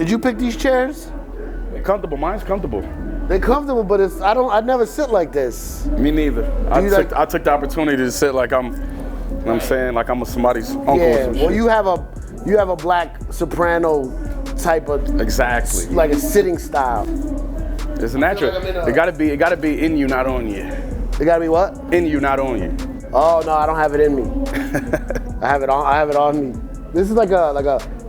Did you pick these chairs? They're comfortable. Mine's comfortable. They're comfortable, but I never sit like this. Me neither. I took the opportunity to sit like I'm saying, like I'm somebody's uncle. Yeah, or some well, shit. you have a Black Soprano type of Exactly. like a sitting style. It's natural. It gotta be in you, not on you. It gotta be what? In you, not on you. Oh no, I don't have it in me. I have it on me. This is like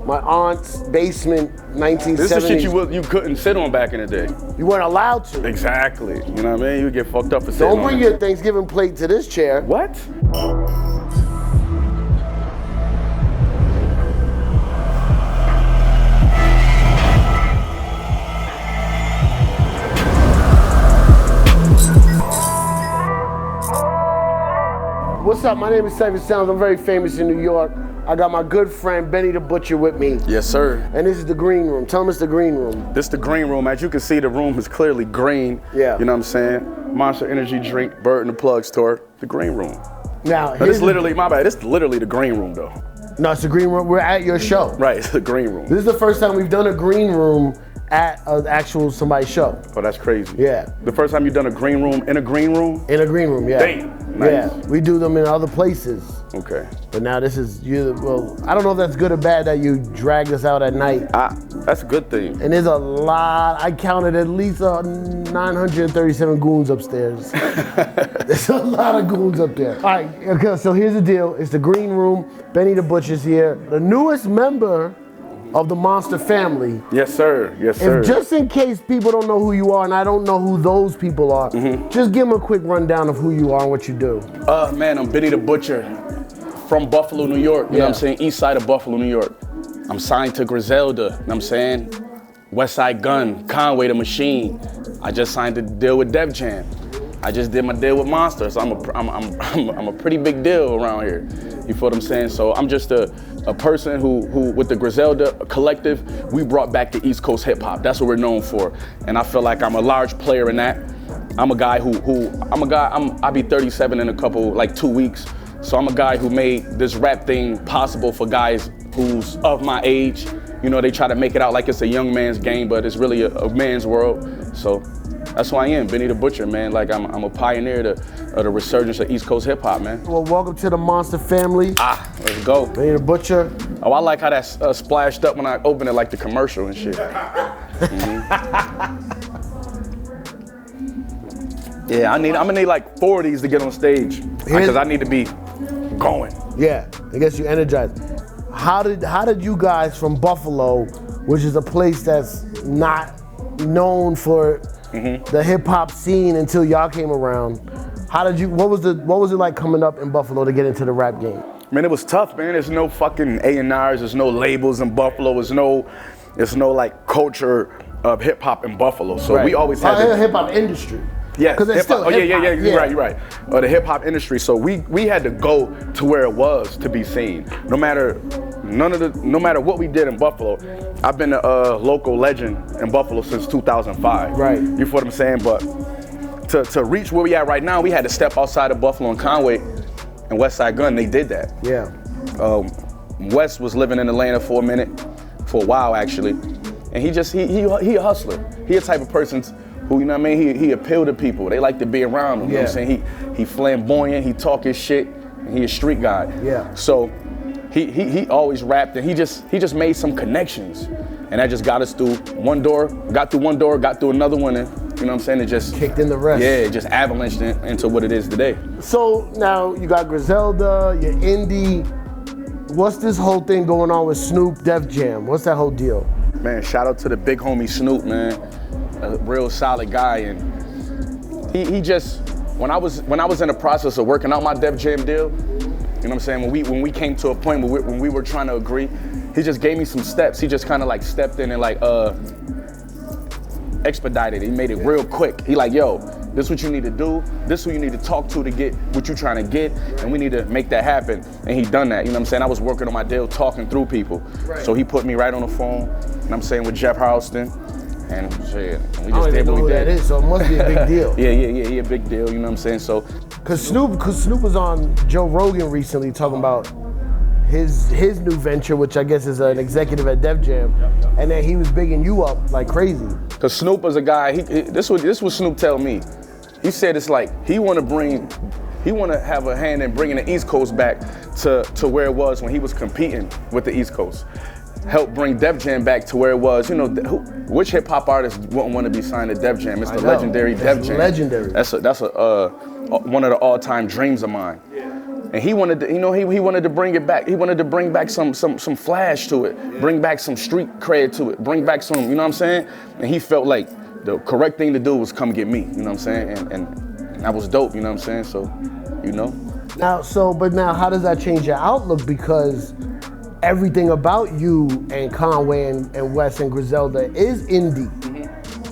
my aunt's basement 1970s. This is shit you couldn't sit on back in the day. You weren't allowed to. Exactly. You know what I mean? You would get fucked up for sitting on Don't bring it. your Thanksgiving plate to this chair. What? What's up? My name is Cypher Sounds. I'm very famous in New York. I got my good friend Benny the Butcher with me. Yes, sir. And this is the green room. Tell them it's the green room. This is the green room. As you can see, the room is clearly green. Yeah. You know what I'm saying? Monster Energy drink, Bird in the Plug store, the green room. Now, But it's literally, my bad, it's literally the green room though. No, it's the green room. We're at your show. Right, it's the green room. This is the first time we've done a green room at an actual somebody's show. Oh, that's crazy. Yeah. The first time you've done a green room in a green room? In a green room, yeah. Damn, nice. Yeah, we do them in other places. Okay. But now this is, well, I don't know if that's good or bad that you dragged us out at night. That's a good thing. And there's a lot, I counted at least 937 goons upstairs. There's a lot of goons up there. All right, okay, so here's the deal. It's the green room. Benny the Butcher's here. The newest member of the Monster family. Yes, sir. Yes, sir. If just in case people don't know who you are and I don't know who those people are, just give them a quick rundown of who you are and what you do. Man, I'm Benny the Butcher from Buffalo, New York. You know what I'm saying? East side of Buffalo, New York. I'm signed to Griselda, you know what I'm saying? West Side Gun, Conway the Machine. I just signed a deal with Def Jam. I just did my deal with Monster, so I'm a pretty big deal around here. You feel what I'm saying? So I'm just a person who with the Griselda collective, we brought back the East Coast hip hop. That's what we're known for. And I feel like I'm a large player in that. I'm a guy I'll be 37 in like 2 weeks. So I'm a guy who made this rap thing possible for guys who's of my age. You know, they try to make it out like it's a young man's game, but it's really a man's world. So that's who I am, Benny the Butcher, man. Like I'm a pioneer of the resurgence of East Coast hip hop, man. Well, welcome to the Monster family. Let's go. Benny the Butcher. Oh, I like how that splashed up when I opened it like the commercial and shit. Yeah, I'm gonna need like 4 of these to get on stage because I need to be going. Yeah, I guess you energized. How did you guys from Buffalo, which is a place that's not known for the hip hop scene until y'all came around? What was it like coming up in Buffalo to get into the rap game? Man, it was tough, man. There's no fucking A&Rs, there's no labels in Buffalo, there's no like culture of hip hop in Buffalo. So we always had the hip hop industry. Yeah, because it's still yeah. You're right. The hip hop industry. So we had to go to where it was to be seen. No matter what we did in Buffalo. I've been a local legend in Buffalo since 2005. Right. You feel what I'm saying? But to reach where we at right now, we had to step outside of Buffalo and Conway and West Side Gun. They did that. Yeah. West was living in Atlanta for a while actually, and he a hustler. He a type of person who, you know what I mean, he appealed to people. They like to be around him. You know what I'm saying? He flamboyant, he talk his shit, and he a street guy. Yeah. So he always rapped, and he just made some connections, and that just got us through one door, got through another one, and you know what I'm saying? It just kicked in the rest. Yeah, it just avalanched into what it is today. So now you got Griselda, you're indie. What's this whole thing going on with Snoop Def Jam? What's that whole deal? Man, shout out to the big homie Snoop, man. A real solid guy, and he just, when I was in the process of working out my Def Jam deal, you know what I'm saying, when we came to a point when we were trying to agree, he just gave me some steps. He just kind of like stepped in and like expedited it. He made it real quick. He like, yo, this is what you need to do. This is who you need to talk to get what you're trying to get, and we need to make that happen. And he done that, you know what I'm saying? I was working on my deal, talking through people. Right. So he put me right on the phone, you know what I'm saying, with Jeff Houston. And shit, we just did what we did. That is, so it must be a big deal. Yeah, he a big deal, you know what I'm saying? So, Cause Snoop was on Joe Rogan recently talking about his new venture, which I guess is an executive at Def Jam, and then he was bigging you up like crazy. Cause Snoop was a guy. This what Snoop tell me. He said it's like he want to have a hand in bringing the East Coast back to where it was when he was competing with the East Coast. Help bring Def Jam back to where it was. You know, which hip hop artist wouldn't want to be signed to Def Jam? It's the legendary Def Jam. Legendary. That's one of the all-time dreams of mine. And he wanted to, he wanted to bring it back. He wanted to bring back some flash to it, bring back some street cred to it, bring back some, you know what I'm saying? And he felt like the correct thing to do was come get me, you know what I'm saying? And that was dope, you know what I'm saying? So, you know. But now how does that change your outlook? Because everything about you and Conway and Wes and Griselda is indie.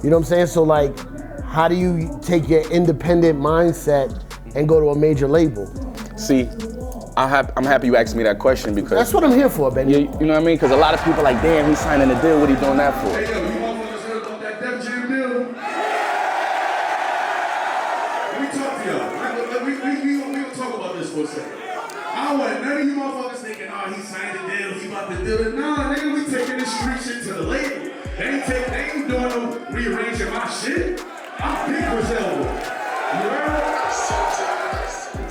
You know what I'm saying? So like, how do you take your independent mindset and go to a major label? See, I'm happy you asked me that question because that's what I'm here for, Benny. You know what I mean? Because a lot of people like, damn, he's signing a deal. What he doing that for? Hey, yo, you motherfuckers heard about that Def Jam deal? Let me talk to y'all. We gonna talk about this for a second. I don't want none of you motherfuckers thinking, oh, he signed a deal, he about to do it. Nah, nigga, we taking this street shit to the label. They ain't doing no rearranging my shit. I'm big Griselda. You heard?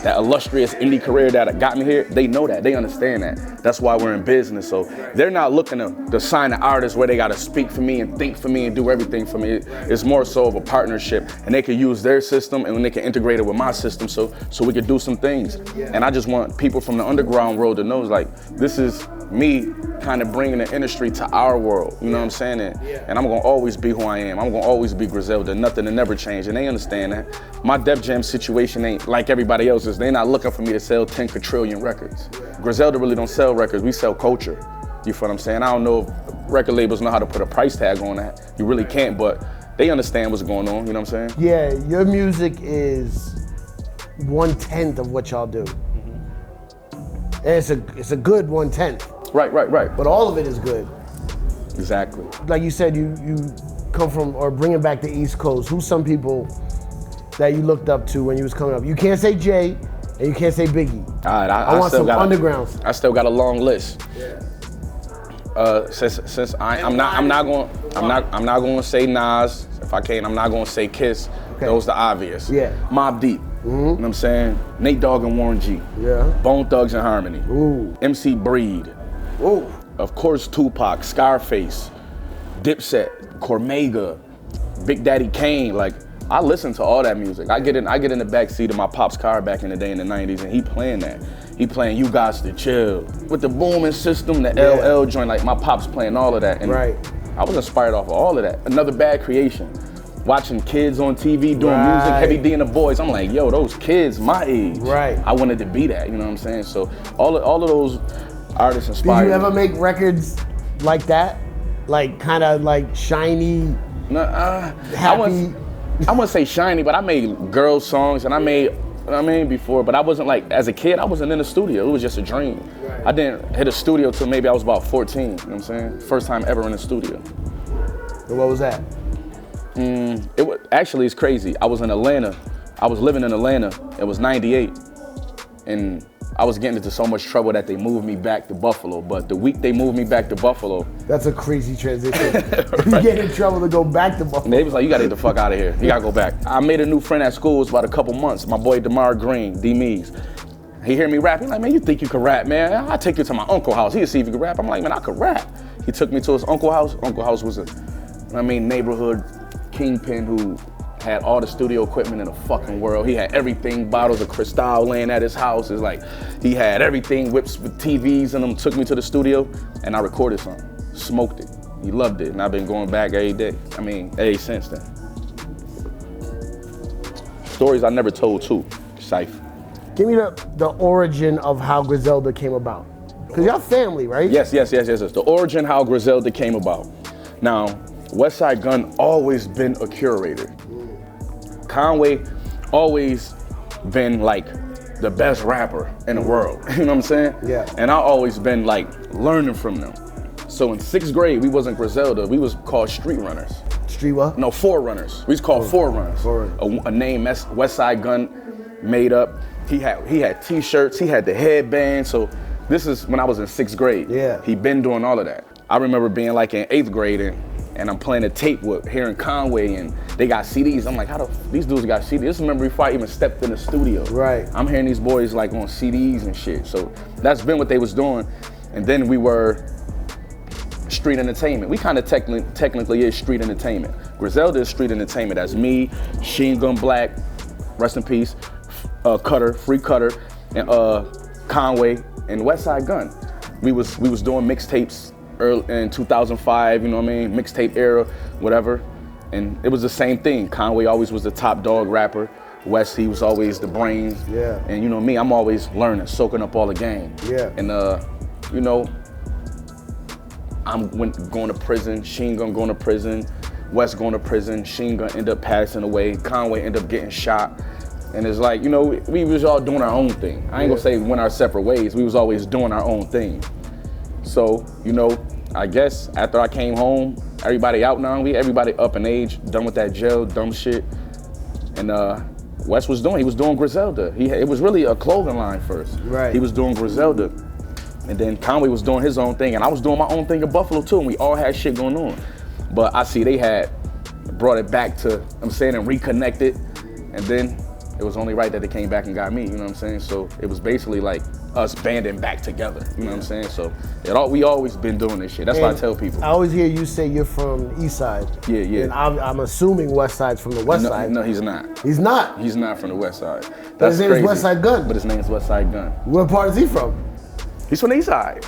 That illustrious indie career that got me here, they know that, they understand that. That's why we're in business. So they're not looking to sign an artist where they gotta speak for me and think for me and do everything for me. It's more so of a partnership, and they can use their system and when they can integrate it with my system so we can do some things. And I just want people from the underground world to know, like, this is me kind of bringing the industry to our world, you know what I'm saying? And I'm gonna always be who I am. I'm gonna always be Griselda, nothing to never change, and they understand that. My Def Jam situation ain't like everybody else's. They not looking for me to sell 10 quadrillion records. Griselda really don't sell records, we sell culture. You feel what I'm saying? I don't know if record labels know how to put a price tag on that. You really can't, but they understand what's going on, you know what I'm saying? Yeah, your music is 1/10 of what y'all do. And it's a good 1/10. Right. But all of it is good. Exactly. Like you said, you come from, or bringing back the East Coast. Who's some people that you looked up to when you was coming up? You can't say Jay, and you can't say Biggie. All right, I want some undergrounds. I still got a long list. Yeah. Since I'm not going to say Nas. If I can't, I'm not going to say Kiss. Okay. Those the obvious. Yeah. Mobb Deep. You know what I'm saying? Nate Dogg and Warren G. Yeah. Bone Thugs and Harmony. Ooh. MC Breed. Ooh. Of course, Tupac, Scarface, Dipset, Cormega, Big Daddy Kane. Like, I listen to all that music. I get in the backseat of my pop's car back in the day in the 90s, and he playing that. He playing You Gots to Chill. With the booming system, the LL joint, like my pop's playing all of that. And I was inspired off of all of that. Another Bad Creation. Watching kids on TV doing music, Heavy D and the Boys. I'm like, yo, those kids my age. Right. I wanted to be that, you know what I'm saying? So all of those artists inspired me. Did you ever make records like that? Like kind of like shiny, happy? I wouldn't say shiny, but I made girl songs and I made, before, but I wasn't like, as a kid, I wasn't in the studio. It was just a dream. Right. I didn't hit a studio till maybe I was about 14, you know what I'm saying? First time ever in the studio. And what was that? It's crazy. I was in Atlanta. I was living in Atlanta. It was 98. And I was getting into so much trouble that they moved me back to Buffalo. But the week they moved me back to Buffalo. That's a crazy transition. You get in trouble to go back to Buffalo. And they was like, you gotta get the fuck out of here. You gotta go back. I made a new friend at school. It was about a couple months. My boy DeMar Green, D-Mees. He hear me rap. He's like, man, you think you can rap, man? I'll take you to my uncle's house. He'll see if you can rap. I'm like, man, I could rap. He took me to his uncle's house. Uncle's house was a, neighborhood kingpin who had all the studio equipment in the fucking world. He had everything, bottles of Cristal laying at his house. It's like, he had everything, whips with TVs in them, took me to the studio, and I recorded something, smoked it. He loved it, and I've been going back every day. Ever since then. Stories I never told too, Cypher. Give me the origin of how Griselda came about. Because y'all family, right? Yes. The origin how Griselda came about. Now, Westside Gunn always been a curator. Conway always been like the best rapper in the world. You know what I'm saying? Yeah. And I always been like learning from them. So in 6th grade, we wasn't Griselda, we was called Street Runners. Street what? No, Forerunners. We was called Forerunners. A name Westside Gunn made up. He had t-shirts, he had the headband, so This is when I was in 6th grade. Yeah. He been doing all of that. I remember being like in 8th grade and I'm playing a tape with here in Conway and they got CDs. I'm like, how these dudes got CDs? This is remember before I even stepped in the studio. Right. I'm hearing these boys like on CDs and shit. So that's been what they was doing. And then we were street entertainment. We kind of technically is street entertainment. Griselda is street entertainment. That's me, Sheen Gun Black, rest in peace, Cutter, Free Cutter, and Conway and Westside Gun. We was doing mixtapes early in 2005, you know what I mean? Mixtape era, whatever. And it was the same thing. Conway always was the top dog rapper. West, he was always the brains. Yeah. And you know me, I'm always learning, soaking up all the game. Yeah. And you know, I'm going to prison, Sheen Gun going to prison, West going to prison, Sheen Gun end up passing away, Conway end up getting shot. And it's like, you know, we was all doing our own thing. I ain't gonna say we went our separate ways, we was always doing our own thing. So, you know, I guess after I came home, everybody out now, everybody up in age, done with that jail, dumb shit. And West he was doing Griselda. It was really a clothing line first. Right. He was doing Griselda. And then Conway was doing his own thing, and I was doing my own thing in Buffalo too, and we all had shit going on. But I see they had brought it back to, and reconnected, and then it was only right that they came back and got me, you know what I'm saying? So it was basically like us banding back together, you know what I'm saying? So we always been doing this shit. That's what I tell people. I always hear you say you're from the East Side. Yeah, yeah. And I'm assuming West Side's from the West Side. No, he's not. He's not? He's not from the West Side. But his name is Westside Gun. But his name is Westside Gun. What part is he from? He's from the East Side.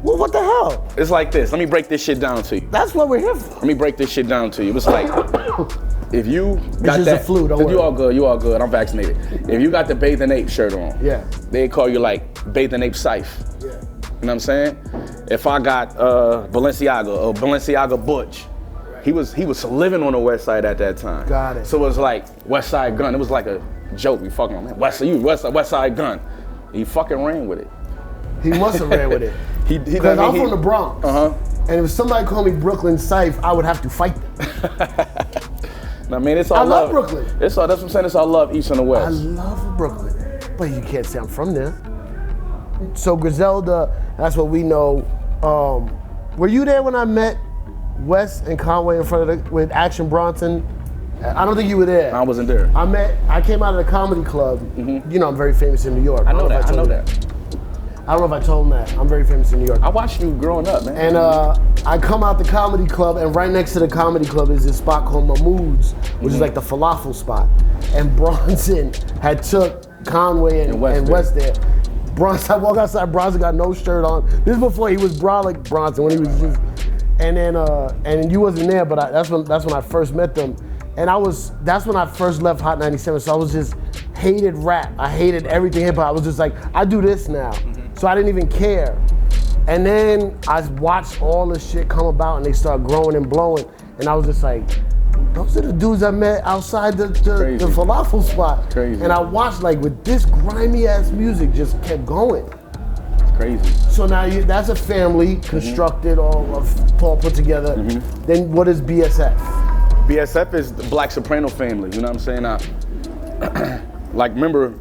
Well, what the hell? It's like this. Let me break this shit down to you. That's what we're here for. Let me break this shit down to you. It's like, if you got just that, a flu, don't worry. You all good, I'm vaccinated. If you got the Bathe and Ape shirt on, Yeah. they call you like Bathe and Ape Syph. Yeah. You know what I'm saying? If I got Balenciaga or Balenciaga Butch, he was living on the West Side at that time. Got it. So it was like Westside Gun. It was like a joke. We fucking on, man. Westside Gun. He fucking ran with it. He must have ran with it. Because I'm from the Bronx. And if somebody called me Brooklyn Syph, I would have to fight them. I mean, it's all I love. love Brooklyn. That's what I'm saying. It's all love, East and the West. I love Brooklyn, but you can't say I'm from there. So Griselda, that's what we know. Were you there when I met West and Conway in front of with Action Bronson? I don't think you were there. I wasn't there. I came out of the comedy club. You know I'm very famous in New York. I know that. I know that. I don't know if I told him that. I'm very famous in New York. I watched you growing up, man. And I come out the comedy club, and right next to the comedy club is this spot called Mahmoud's, which is like the falafel spot. And Bronson had took Conway and West there. Bronson, I walk outside, Bronson got no shirt on. This is before he was brolic Bronson, when he was just, and then you wasn't there, but that's when I first met them. And that's when I first left Hot 97, so I was just hated rap. I hated everything hip hop. I was just like, I do this now. So I didn't even care. And then I watched all this shit come about and they start growing and blowing. And I was just like, those are the dudes I met outside the falafel spot. Crazy. And I watched like with this grimy ass music just kept going. It's crazy. So now that's a family constructed, all put together. Then what is BSF? BSF is the Black Soprano Family, you know what I'm saying? Like remember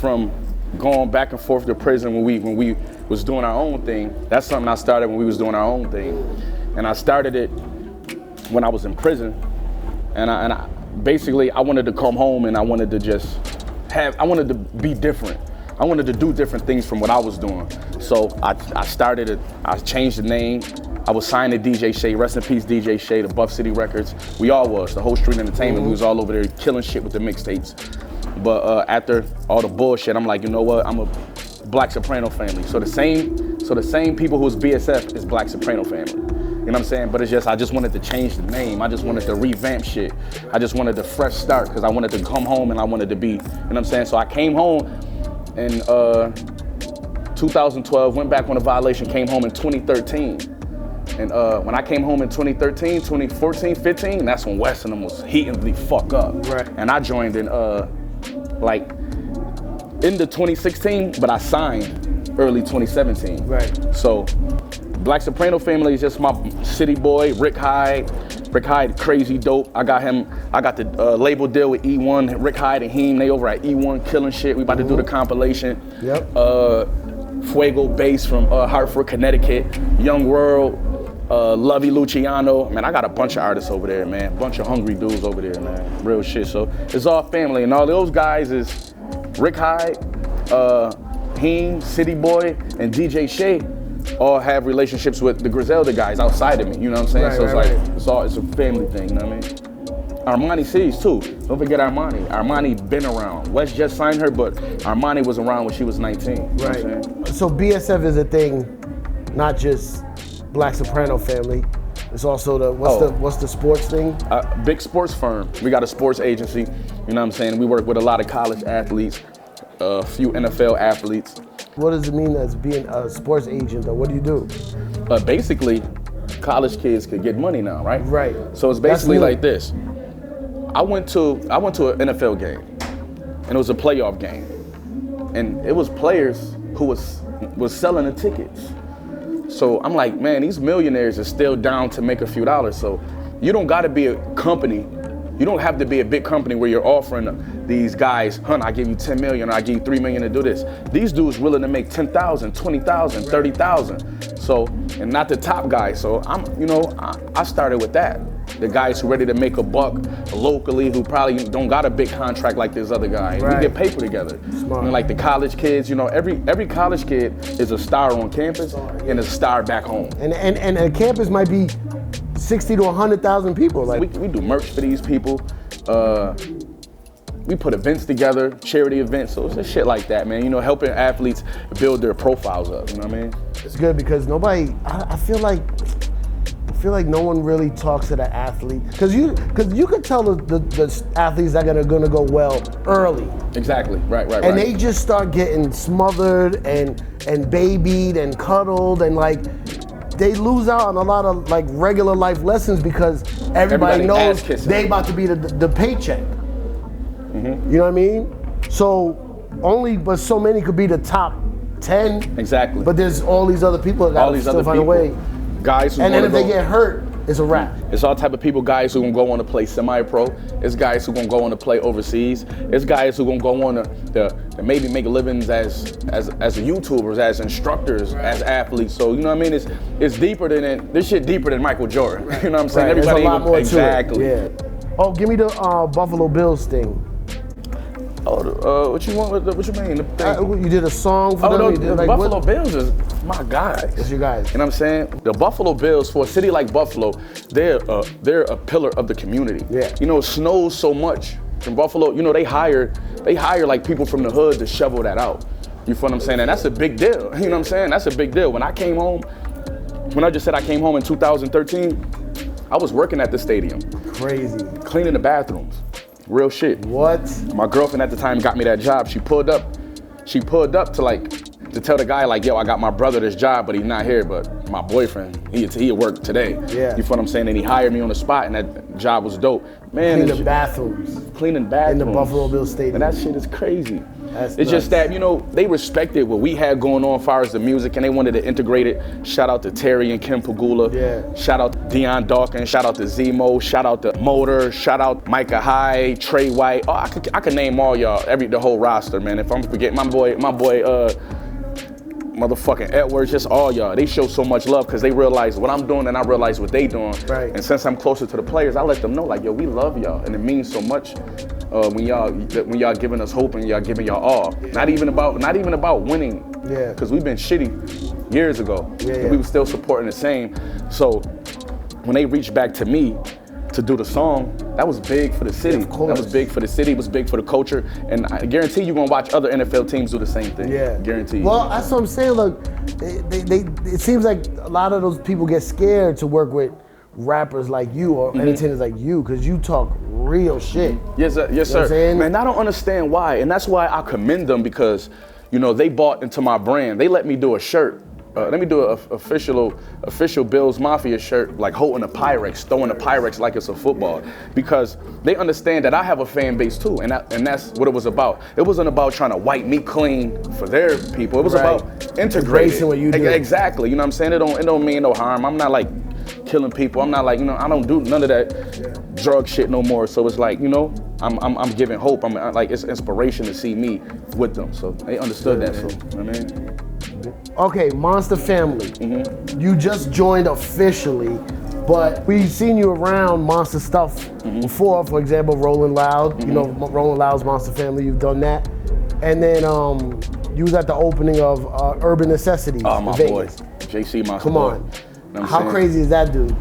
from going back and forth to prison when we was doing our own thing. That's something I started when we was doing our own thing. And I started it when I was in prison. And I basically wanted to come home and I wanted to be different. I wanted to do different things from what I was doing. So I started it, I changed the name. I was signed to DJ Shay, rest in peace DJ Shay, the Buff City Records. We all was, the whole street entertainment. We was all over there killing shit with the mixtapes. But after all the bullshit, I'm like, you know what? I'm a Black Soprano Family. So the same people who's BSF is Black Soprano Family. You know what I'm saying? But I just wanted to change the name. I just wanted to revamp shit. I just wanted a fresh start because I wanted to come home and I wanted to be, you know what I'm saying? So I came home in 2012, went back on a violation, came home in 2013. And when I came home in 2013, 2014, 15, that's when West and them was heating the fuck up. Right. And I joined in like into 2016, but I signed early 2017. Right. So Black Soprano Family is just my city boy, Rick Hyde. Rick Hyde, crazy dope. I got the label deal with E1, Rick Hyde and him, they over at E1 killing shit. We about to do the compilation. Yep. Fuego Bass from Hartford, Connecticut, Young World, Lovey Luciano. Man, I got a bunch of artists over there, man. A bunch of hungry dudes over there, man. Real shit. So it's all family. And all those guys is Rick Hyde, Heen, City Boy, and DJ Shay all have relationships with the Griselda guys outside of me. You know what I'm saying? Right, so it's right. it's a family thing, you know what I mean? Armani C's too. Don't forget Armani. Armani been around. West just signed her, but Armani was around when she was 19. You know what I'm saying? So BSF is a thing, not just Black Soprano Family. It's also the what's the sports thing? Big sports firm. We got a sports agency. You know what I'm saying? We work with a lot of college athletes, a few NFL athletes. What does it mean as being a sports agent, or what do you do? Basically, college kids could get money now, right? Right. So it's basically like this. I went to an NFL game, and it was a playoff game, and it was players who was selling the tickets. So I'm like, man, these millionaires are still down to make a few dollars. So you don't got to be a company. You don't have to be a big company where you're offering these guys, I give you 10 million, or I give you 3 million to do this. These dudes willing to make 10,000, 20,000, 30,000. So, and not the top guys. So I started with that. The guys who ready to make a buck locally, who probably don't got a big contract like this other guy. Right. We get paper together. Smart. And like the college kids, every college kid is a star on campus and a star back home. And a campus might be 60 to 100,000 people. Like we do merch for these people. We put events together, charity events, so it's just shit like that, man. Helping athletes build their profiles up. You know what I mean? It's good because I feel like no one really talks to the athlete because you could tell the athletes that are gonna go well early. Exactly. Right. And they just start getting smothered and babied and cuddled and like they lose out on a lot of like regular life lessons because everybody knows they about to be the paycheck. Mm-hmm. You know what I mean? But so many could be the top 10. Exactly. But there's all these other people that gotta still find a way. Guys who and then if they get hurt, it's a wrap. It's all type of people, guys who gonna go on to play semi-pro. It's guys who gonna go on to play overseas. It's guys who gonna go on to maybe make livings as YouTubers, as instructors, as athletes. So you know what I mean? It's deeper than this shit. Deeper than Michael Jordan. You know what I'm saying? Right. Everybody, there's a lot more exactly. To it. Yeah. Oh, give me the Buffalo Bills thing. Oh, what you want? What you mean? The thing? You did a song for them? No, the Buffalo Bills is my guys. That's your guys. You know what I'm saying? The Buffalo Bills, for a city like Buffalo, they're a pillar of the community. Yeah. It snows so much in Buffalo. They hire like people from the hood to shovel that out. You feel what I'm saying? And that's a big deal. You know what I'm saying? That's a big deal. When I just said I came home in 2013, I was working at the stadium. Crazy. Cleaning the bathrooms. Real shit. What? My girlfriend at the time got me that job. She pulled up to tell the guy like, yo, I got my brother this job, but he's not here. But my boyfriend, he at work today. Yeah. You feel what I'm saying? And he hired me on the spot, and that job was dope. Man, Cleaning bathrooms. In the Buffalo Bills stadium. And that shit is crazy. It's nuts. Just that, they respected what we had going on as far as the music, and they wanted to integrate it. Shout out to Terry and Kim Pagula. Yeah. Shout out to Deion Dawkins. Shout out to Zemo. Shout out to Motor. Shout out Micah High, Trey White. Oh, I could name all y'all, the whole roster, man. If I'm forgetting my boy, motherfucking Edwards, just all y'all. They show so much love because they realize what I'm doing and I realize what they doing. Right. And since I'm closer to the players, I let them know like, yo, we love y'all, and it means so much when y'all giving us hope and y'all giving y'all all. Yeah. Not even about winning. Yeah. Because we've been shitty years ago. Yeah. And we were still supporting the same. So when they reached back to me to do the song, that was big for the city. Of course. That was big for the city, it was big for the culture, and I guarantee you're gonna watch other NFL teams do the same thing. Yeah. Guarantee you. Well, that's what I'm saying. Look, it seems like a lot of those people get scared to work with rappers like you or entertainers like you because you talk real shit. Yes, sir. Yes, sir. Man, I don't understand why, and that's why I commend them because, they bought into my brand. They let me do a shirt. Let me do an official Bills Mafia shirt, like holding a Pyrex, throwing a Pyrex like it's a football, because they understand that I have a fan base too, and that's what it was about. It wasn't about trying to wipe me clean for their people. It was about integrating what you do. Exactly. You know what I'm saying? It don't mean no harm. I'm not like killing people. I'm not like, I don't do none of that drug shit no more. So it's like, I'm giving hope. I'm like, it's inspiration to see me with them. So they understood that. So, I mean. Okay, Monster Family. Mm-hmm. You just joined officially, but we've seen you around Monster stuff Mm-hmm. before. For example, Rolling Loud. You know, Rolling Loud's Monster Family. You've done that, and then you was at the opening of Urban Necessities. Oh, my in boy, Vegas. JC, my Come boy. on. You know what I'm How saying? crazy is that dude?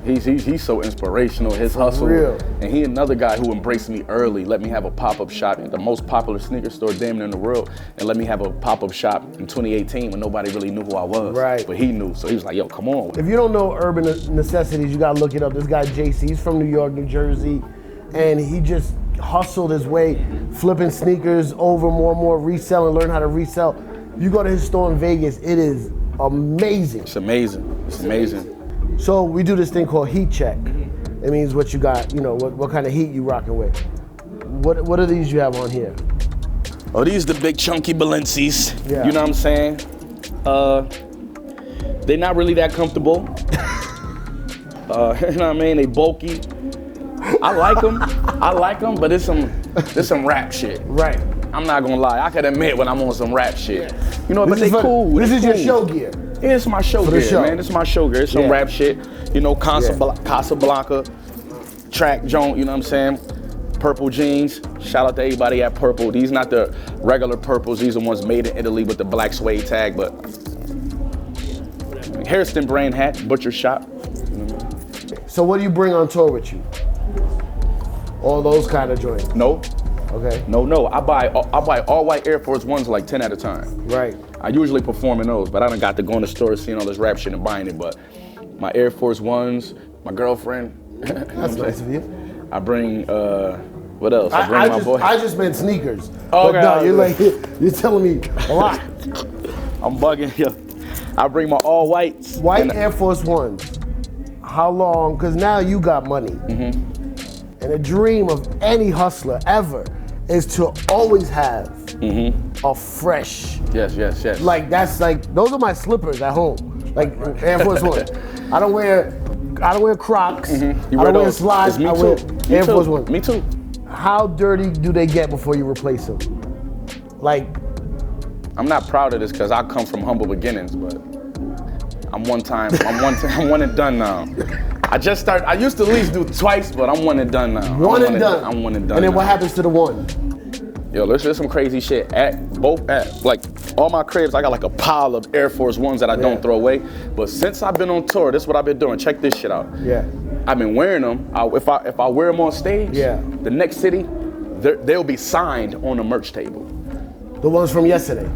He's so inspirational, his hustle. real. And he another guy who embraced me early, let me have a pop-up shop in the most popular sneaker store damn near in the world, and let me have a pop-up shop in 2018 when nobody really knew who I was. Right. But he knew, so he was like, yo, come on. If you don't know Urban Necessities, you gotta look it up. This guy Jaysse, he's from New York, New Jersey, and he just hustled his way, flipping sneakers over more and more, reselling, learn how to resell. You go to his store in Vegas, it is amazing. It's amazing, it's amazing. So we do this thing called heat check. It means what you got, you know, what kind of heat you rocking with. What are these you have on here? Oh, these the big chunky Balencis. Yeah. You know what I'm saying? They're not really that comfortable. You know what I mean? They bulky. I like them, but it's some rap shit. Right. I'm not gonna lie, I can admit when I'm on some rap shit. You know, but This they is cool. This they is your cool. show gear. Yeah, it's my show For the gear, show. man. It's my show gear. It's some Yeah. rap shit. You know, Casablanca, track joint, you know what I'm saying? Purple jeans. Shout out to everybody at Purple. These not the regular purples. These are ones made in Italy with the black suede tag, but Hairston brand hat, butcher shop. So what do you bring on tour with you? All those kind of joints. No, Okay. no. I buy all white Air Force Ones like 10 at a time. Right. I usually perform in those, but I done got to go in the store seeing all this rap shit and buying it. But my Air Force Ones, my girlfriend. That's nice of you. I bring, what else? I bring my boy. I just meant sneakers. Oh, but okay, no, okay. you're telling me a lot. I'm bugging you. I bring my all whites. White and- Air Force Ones. How long? Because now you got money. Mm-hmm. And a dream of any hustler ever is to always have a fresh. Yes. Like that's like those are my slippers at home. Like Air Force One. I don't wear Crocs. You I wear don't wear those. slides. It's me I too. wear Me Air too. Force One. Me too. How dirty do they get before you replace them? Like, I'm not proud of this because I come from humble beginnings, but I'm one and done now. I used to at least do twice, but I'm one and done now. one and done. I'm one and done. And then now. what happens to the one? Yo, there's some crazy shit at like all my cribs. I got like a pile of Air Force Ones that I don't throw away. But since I've been on tour, this is what I've been doing. Check this shit out. Yeah. I've been wearing them. If I wear them on stage, the next city, they'll be signed on the merch table. The ones from yesterday.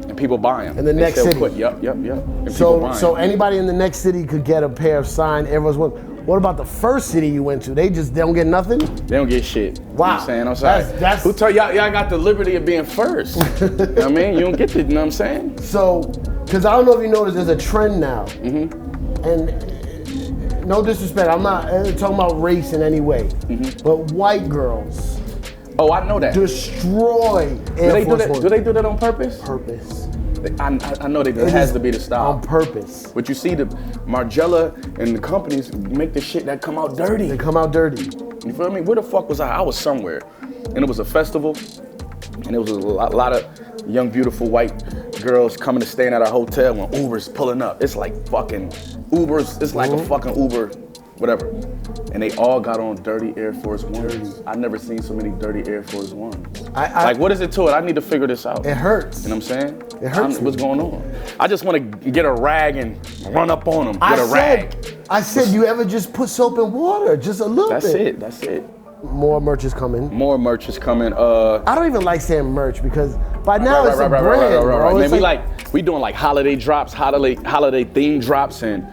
And people buy them. In the They next sell city. quick. Yep. And people buy 'em. So anybody in the next city could get a pair of signed Air Force Ones. What about the first city you went to? They don't get nothing? They don't get shit. Wow. You know what I'm saying? I'm sorry. That's- Who told y'all got the liberty of being first? You know what I mean? You don't get the, you know what I'm saying? So, because I don't know if you noticed, there's a trend now. And no disrespect, I'm not talking about race in any way, but white girls Oh, I know that. destroy Air Force Ones. Do they do that on purpose? Purpose. I know they do. It has to be the style. On purpose. But you see, the Margiela and the companies make the shit that come out dirty. They come out dirty. You feel me? Where the fuck was I? I was somewhere, and it was a festival, and it was a lot of young, beautiful white girls coming to staying at our hotel when Uber's pulling up. It's like fucking Uber's. It's like a fucking Uber, whatever. And they all got on dirty Air Force Ones. I've never seen so many dirty Air Force Ones. Like, what is it to it? I need to figure this out. It hurts. You know what I'm saying? It hurts me. What's going on? I just want to get a rag and run up on them. Get a rag. I said, you ever just put soap and water? Just a little bit. That's it. More merch is coming. More merch is coming. I don't even like saying merch because by now it's a brand, bro. Man, It's we doing like holiday drops, holiday theme drops, and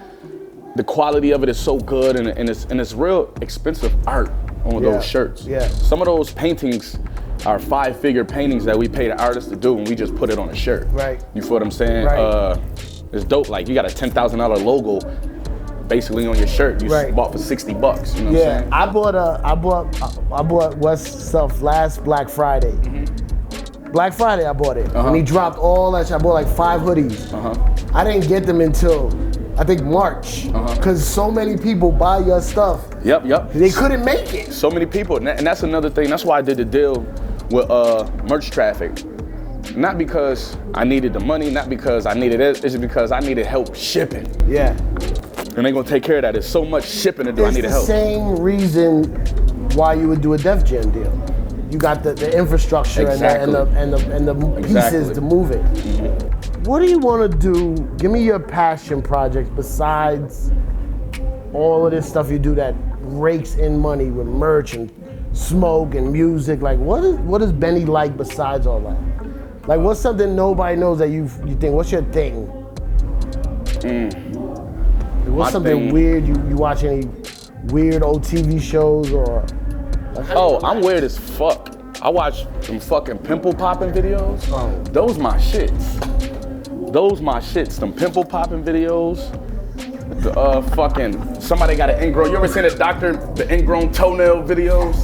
the quality of it is so good, and it's real expensive art on those shirts. Yeah. Some of those paintings are 5-figure paintings that we pay the artist to do, and we just put it on a shirt. Right. You feel what I'm saying? Right. It's dope. Like you got a $10,000 logo basically on your shirt. You bought for $60. You know what I'm saying? I bought West stuff last Black Friday. Black Friday I bought it. When he dropped all that shit, I bought like 5 hoodies. I didn't get them until I think March, because so many people buy your stuff. Yep. They couldn't make it. So many people, and that's another thing. That's why I did the deal with Merch Traffic. Not because I needed the money, not because I needed it, it's because I needed help shipping. Yeah. And they gonna take care of that. There's so much shipping to do, I needed help. It's the same reason why you would do a Def Jam deal. You got the infrastructure Exactly. and the pieces to move it. Mm-hmm. What do you want to do? Give me your passion projects besides all of this stuff you do that rakes in money with merch and smoke and music. Like, what is Benny like besides all that? Like, what's something nobody knows that you think? What's your thing? What's something weird? You watch any weird old TV shows or? Oh, I'm weird as fuck. I watch them fucking pimple popping videos. Oh. Those my shits. Them pimple popping videos. The fucking somebody got an ingrown. You ever seen the ingrown toenail videos?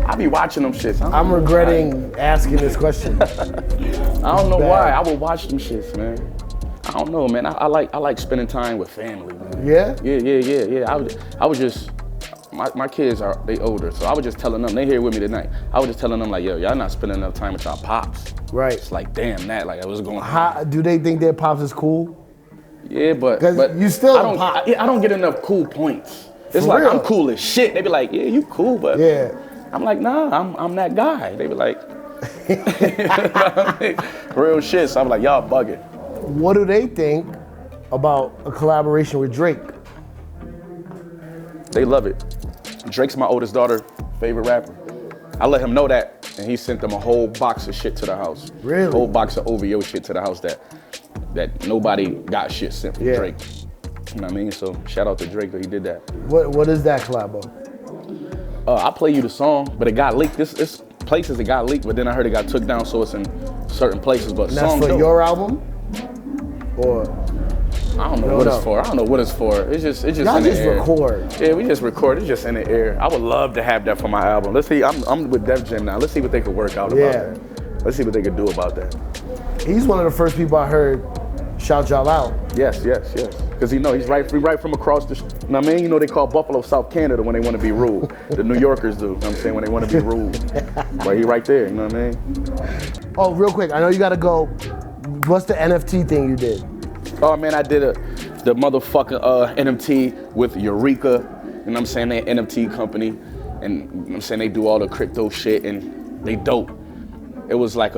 I be watching them shits. I'm regretting asking this question. I don't know why. I would watch them shits, man. I don't know, man. I like spending time with family, man. Yeah? Yeah. I was just. My kids they older, so I was just telling them, they here with me tonight. I was just telling them like, yo, y'all not spending enough time with y'all pops. Right. It's like, damn, that, like I was going. How do they think their pops is cool? Yeah, but you still I don't get enough cool points. It's For like real? I'm cool as shit. They be like, yeah, you cool, but Yeah. I'm like, nah, I'm that guy. They be like, real shit. So I'm like, y'all bugging. What do they think about a collaboration with Drake? They love it. Drake's my oldest daughter, favorite rapper. I let him know that, and he sent them a whole box of shit to the house. Really? A whole box of OVO shit to the house that nobody got shit sent from Drake. You know what I mean? So shout out to Drake that he did that. What is that collabo? I play you the song, but it got leaked. This places it got leaked, but then I heard it got took down, so it's in certain places. But And that's song for dope. your album? Or I don't know what it's for. I don't know what it's for. It's just y'all in the just air. record. Yeah, we just record. It's just in the air. I would love to have that for my album. Let's see. I'm with Def Jam now. Let's see what they could work out about that. Let's see what they could do about that. He's one of the first people I heard shout y'all out. Yes. Because he's right from across the. You know what I mean? You know they call Buffalo South Canada when they want to be rude. The New Yorkers do. You know what I'm saying? When they want to be rude. But he right there. You know what I mean? Oh, real quick. I know you gotta go. What's the NFT thing you did? Oh man, I did the motherfucking NFT with Eureka. You know what I'm saying? They're an NFT company, and you know what I'm saying they do all the crypto shit, and they dope. It was like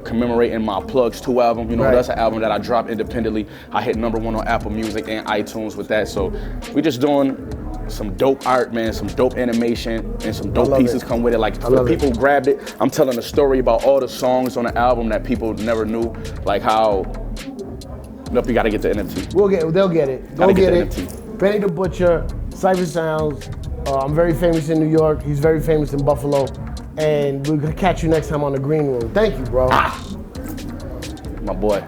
commemorating my Plugs 2 album. You know, that's an album that I dropped independently. I hit #1 on Apple Music and iTunes with that. So we just doing some dope art, man, some dope animation, and some dope pieces come with it. Like for the people who grabbed it, I'm telling a story about all the songs on the album that people never knew, like how. Nope, you gotta get the NFT. They'll get it. Go get it. Benny the Butcher, Cypher Sounds. I'm very famous in New York. He's very famous in Buffalo. And we're gonna catch you next time on the Green Room. Thank you, bro. My boy.